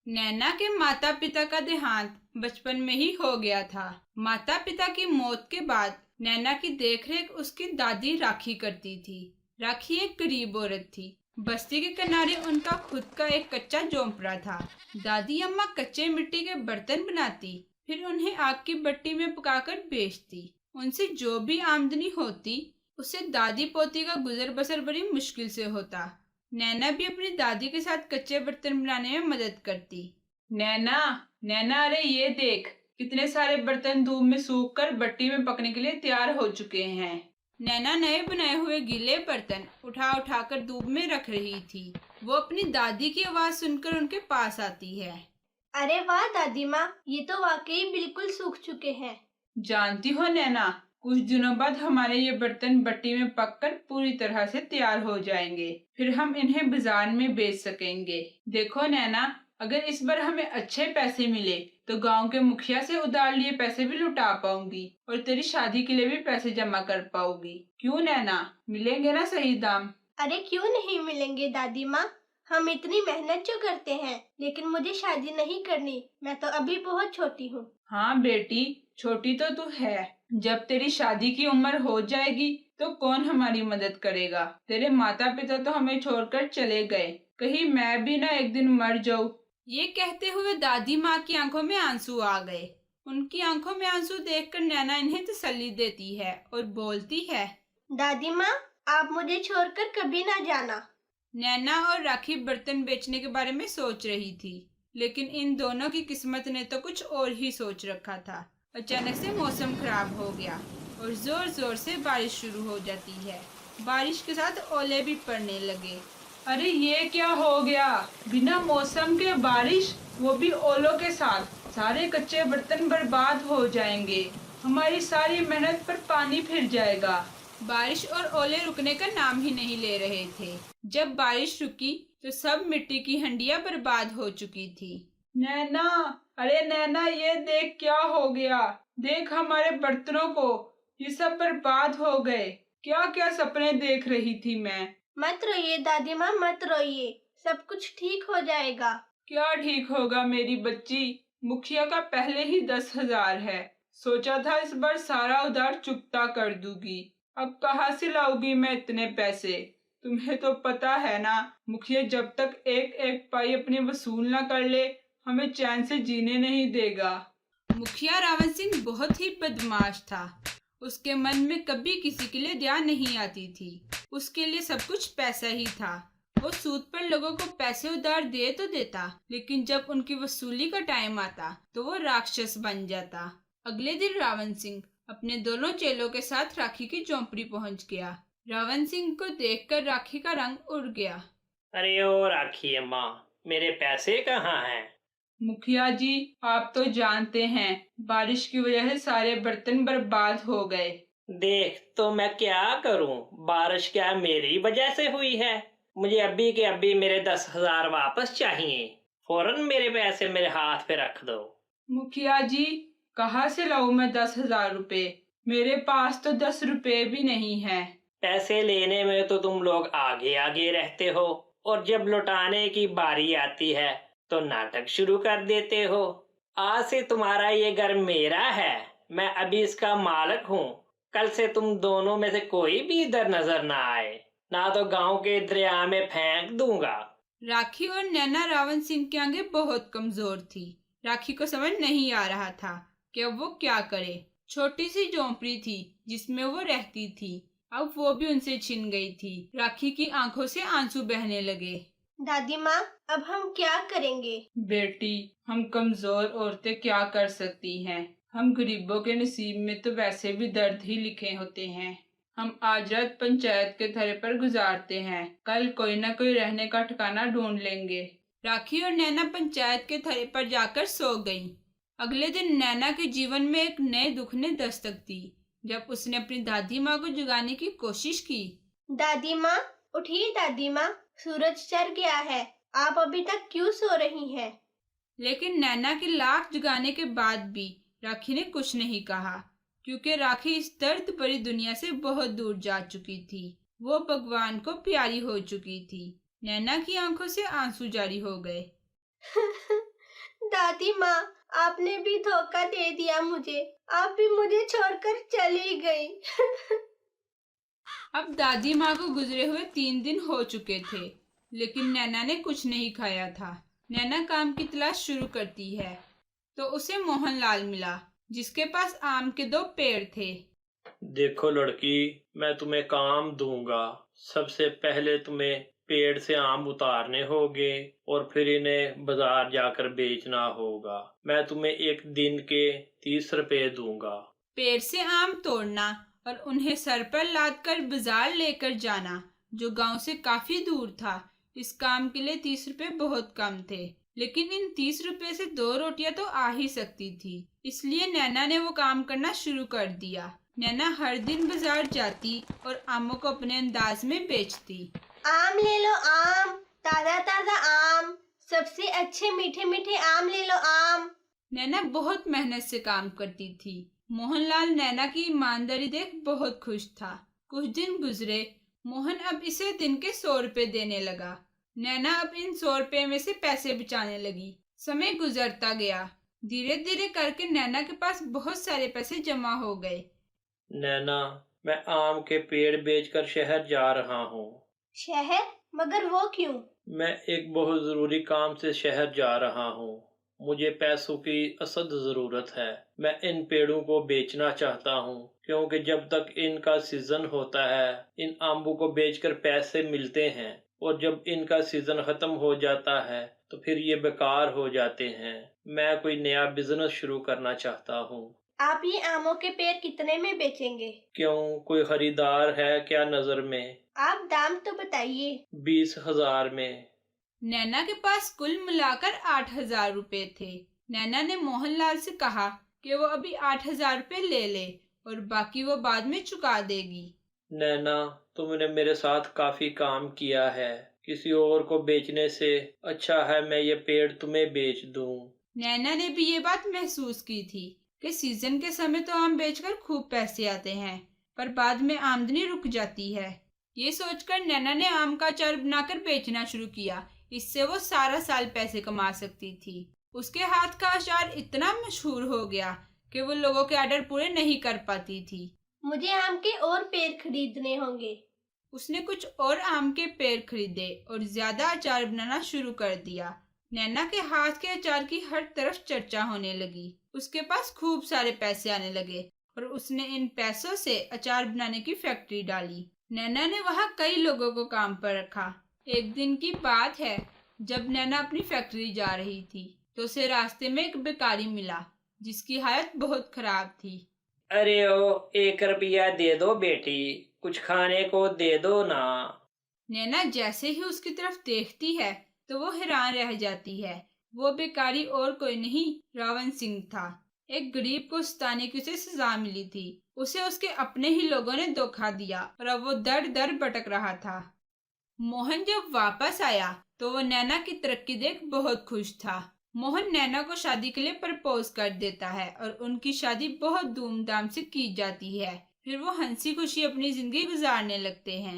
नैना के माता पिता का देहांत बचपन में ही हो गया था। माता पिता की मौत के बाद नैना की देखरेख उसकी दादी राखी करती थी। राखी एक गरीब औरत थी। बस्ती के किनारे उनका खुद का एक कच्चा झोंपड़ा था। दादी अम्मा कच्चे मिट्टी के बर्तन बनाती, फिर उन्हें आग की भट्टी में पकाकर बेचती। उनसे जो भी आमदनी होती, उससे दादी पोती का गुजर बसर बड़ी मुश्किल से होता। नैना भी अपनी दादी के साथ कच्चे बर्तन बनाने में मदद करती। नैना, नैना, अरे ये देख, कितने सारे बर्तन धूप में सूखकर भट्टी में पकने के लिए तैयार हो चुके हैं। नैना नए बनाए हुए गीले बर्तन उठा उठा कर धूप में रख रही थी। वो अपनी दादी की आवाज सुनकर उनके पास आती है। अरे वाह दादी माँ, ये तो वाकई बिल्कुल सूख चुके हैं। जानती हो नैना, कुछ दिनों बाद हमारे ये बर्तन भट्टी में पककर पूरी तरह से तैयार हो जाएंगे। फिर हम इन्हें बाजार में बेच सकेंगे। देखो नैना, अगर इस बार हमें अच्छे पैसे मिले तो गांव के मुखिया से उधार लिए पैसे भी लुटा पाऊंगी और तेरी शादी के लिए भी पैसे जमा कर पाऊंगी। क्यों नैना, मिलेंगे ना सही दाम? अरे क्यों नहीं मिलेंगे दादी माँ, हम इतनी मेहनत जो करते हैं, लेकिन मुझे शादी नहीं करनी। मैं तो अभी बहुत छोटी हूँ। हाँ बेटी, छोटी तो तू है। जब तेरी शादी की उम्र हो जाएगी तो कौन हमारी मदद करेगा? तेरे माता पिता तो हमें छोड़कर चले गए, कहीं मैं भी ना एक दिन मर जाऊं। ये कहते हुए दादी माँ की आंखों में आंसू आ गए। उनकी आंखों में आंसू देखकर नैना इन्हें तसल्ली देती है और बोलती है, दादी माँ, आप मुझे छोड़कर कभी ना जाना। नैना और राखी बर्तन बेचने के बारे में सोच रही थी, लेकिन इन दोनों की किस्मत ने तो कुछ और ही सोच रखा था। अचानक से मौसम खराब हो गया और जोर जोर से बारिश शुरू हो जाती है। बारिश के साथ ओले भी पड़ने लगे। अरे ये क्या हो गया? बिना मौसम के बारिश, वो भी ओलों के साथ। सारे कच्चे बर्तन बर्बाद हो जाएंगे। हमारी सारी मेहनत पर पानी फिर जाएगा। बारिश और ओले रुकने का नाम ही नहीं ले रहे थे। जब बारिश रुकी तो सब मिट्टी की हंडियां बर्बाद हो चुकी थी। नैना, अरे नैना, ये देख क्या हो गया। देख हमारे बर्तनों को, ये सब बर्बाद हो गए। क्या क्या सपने देख रही थी मैं। मत रोइए दादी माँ, मत रोइए, सब कुछ ठीक हो जाएगा। क्या ठीक होगा मेरी बच्ची? मुखिया का पहले ही 10,000 है। सोचा था इस बार सारा उधार चुकता कर दूंगी। अब कहाँ से लाऊंगी मैं इतने पैसे? तुम्हें तो पता है ना, मुखिया जब तक एक एक पाई अपनी वसूल ना कर ले, हमें चैन से जीने नहीं देगा। मुखिया रावण सिंह बहुत ही बदमाश था। उसके मन में कभी किसी के लिए दया नहीं आती थी। उसके लिए सब कुछ पैसा ही था। वो सूद पर लोगों को पैसे उधार दे तो देता, लेकिन जब उनकी वसूली का टाइम आता तो वो राक्षस बन जाता। अगले दिन रावण सिंह अपने दोनों चेलों के साथ राखी की झोंपड़ी पहुंच गया। रावण सिंह को देखकर राखी का रंग उड़ गया। अरे ओ राखी अम्मा, मेरे पैसे कहाँ हैं? मुखिया जी, आप तो जानते हैं, बारिश की वजह से सारे बर्तन बर्बाद हो गए। देख तो मैं क्या करूं? बारिश क्या मेरी वजह से हुई है? मुझे अभी के अभी मेरे 10,000 वापस चाहिए। फौरन मेरे पैसे मेरे हाथ पे रख दो। मुखिया जी, कहाँ से लाऊं मैं 10,000 रुपए? मेरे पास तो 10 रुपए भी नहीं है। पैसे लेने में तो तुम लोग आगे आगे रहते हो, और जब लौटाने की बारी आती है तो नाटक शुरू कर देते हो। आज से तुम्हारा ये घर मेरा है, मैं अभी इसका मालिक हूँ। कल से तुम दोनों में से कोई भी इधर नजर ना आए, ना तो गांव के दरिया में फेंक दूंगा। राखी और नैना रावण सिंह के आगे बहुत कमजोर थी। राखी को समझ नहीं आ रहा था कि अब वो क्या करे। छोटी सी झोंपड़ी थी जिसमें वो रहती थी, अब वो भी उनसे छिन गई थी। राखी की आंखों से आंसू बहने लगे। दादी माँ, अब हम क्या करेंगे? बेटी, हम कमजोर औरतें क्या कर सकती हैं? हम गरीबों के नसीब में तो वैसे भी दर्द ही लिखे होते हैं। हम आज रात पंचायत के धरने पर गुजारते हैं, कल कोई ना कोई रहने का ठिकाना ढूंढ लेंगे। राखी और नैना पंचायत के धरने पर जाकर सो गईं। अगले दिन नैना के जीवन में एक नए दुख ने दस्तक दी, जब उसने अपनी दादी माँ को जगाने की कोशिश की। दादी माँ, उठिए दादी माँ, सूरज चढ़ गया है, आप अभी तक क्यों सो रही हैं? लेकिन नैना की लाख जगाने के बाद भी राखी ने कुछ नहीं कहा, क्योंकि राखी इस दर्द भरी दुनिया से बहुत दूर जा चुकी थी। वो भगवान को प्यारी हो चुकी थी। नैना की आंखों से आंसू जारी हो गए। दादी माँ, आपने भी धोखा दे दिया मुझे। आप भी मुझे छोड़कर चली गई। अब दादी माँ को गुजरे हुए 3 दिन हो चुके थे, लेकिन नैना ने कुछ नहीं खाया था। नैना काम की तलाश शुरू करती है तो उसे मोहनलाल मिला, जिसके पास आम के 2 पेड़ थे। देखो लड़की, मैं तुम्हें काम दूंगा। सबसे पहले तुम्हें पेड़ से आम उतारने होंगे और फिर इन्हें बाजार जाकर बेचना होगा। मैं तुम्हें एक दिन के 30 रुपए दूंगा। पेड़ से आम तोड़ना और उन्हें सर पर लाद कर बाजार लेकर जाना, जो गांव से काफी दूर था। इस काम के लिए 30 रुपए बहुत कम थे, लेकिन इन 30 रुपए से 2 रोटियां तो आ ही सकती थी। इसलिए नैना ने वो काम करना शुरू कर दिया। नैना हर दिन बाजार जाती और आमों को अपने अंदाज में बेचती। आम ले लो आम, ताजा ताजा आम, सबसे अच्छे मीठे मीठे आम ले लो आम। नैना बहुत मेहनत से काम करती थी। मोहनलाल नैना की ईमानदारी देख बहुत खुश था। कुछ दिन गुजरे, मोहन अब इसे दिन के 100 रुपए देने लगा। नैना अब इन 100 रुपए में से पैसे बचाने लगी। समय गुजरता गया। धीरे धीरे करके नैना के पास बहुत सारे पैसे जमा हो गए। नैना, मैं आम के पेड़ बेचकर शहर जा रहा हूँ। शहर? मगर वो क्यों? मैं एक बहुत जरूरी काम से शहर जा रहा हूँ। मुझे पैसों की असद जरूरत है। मैं इन पेड़ों को बेचना चाहता हूँ, क्योंकि जब तक इनका सीजन होता है इन आमों को बेचकर पैसे मिलते हैं, और जब इनका सीजन खत्म हो जाता है तो फिर ये बेकार हो जाते हैं। मैं कोई नया बिजनेस शुरू करना चाहता हूँ। आप ये आमों के पेड़ कितने में बेचेंगे? क्यों, कोई खरीदार है क्या नजर में? आप दाम तो बताइए। 20,000 में। नैना के पास कुल मिलाकर 8,000 रुपए थे। नैना ने मोहनलाल से कहा कि वो अभी 8,000 रुपए ले ले और बाकी वो बाद में चुका देगी। नैना, तुमने मेरे साथ काफी काम किया है। किसी और को बेचने से अच्छा है मैं ये पेड़ तुम्हें बेच दूं। नैना ने भी ये बात महसूस की थी कि सीजन के समय तो आम बेचकर खूब पैसे आते हैं, पर बाद में आमदनी रुक जाती है। ये सोचकर नैना ने आम का अचार बनाकर बेचना शुरू किया। इससे वो सारा साल पैसे कमा सकती थी। उसके हाथ का अचार इतना मशहूर हो गया कि वो लोगों के ऑर्डर पूरे नहीं कर पाती थी। मुझे आम के और पेड़ खरीदने होंगे। उसने कुछ और आम के पेड़ खरीदे और ज्यादा अचार बनाना शुरू कर दिया। नैना के हाथ के अचार की हर तरफ चर्चा होने लगी। उसके पास खूब सारे पैसे आने लगे और उसने इन पैसों से अचार बनाने की फैक्ट्री डाली। नैना ने वहाँ कई लोगों को काम पर रखा। एक दिन की बात है, जब नैना अपनी फैक्ट्री जा रही थी तो उसे रास्ते में एक बेकारी मिला, जिसकी हालत बहुत खराब थी। अरे ओ, 1 रुपया दे दो बेटी, कुछ खाने को दे दो ना। नैना जैसे ही उसकी तरफ देखती है तो वो हैरान रह जाती है। वो बेकारी और कोई नहीं, रावण सिंह था। एक गरीब को सताने की उसे सजा मिली थी। उसे उसके अपने ही लोगों ने धोखा दिया और अब वो दर दर भटक रहा था। मोहन जब वापस आया तो वो नैना की तरक्की देख बहुत खुश था। मोहन नैना को शादी के लिए प्रपोज कर देता है और उनकी शादी बहुत धूमधाम से की जाती है। फिर वो हंसी खुशी अपनी जिंदगी गुजारने लगते हैं।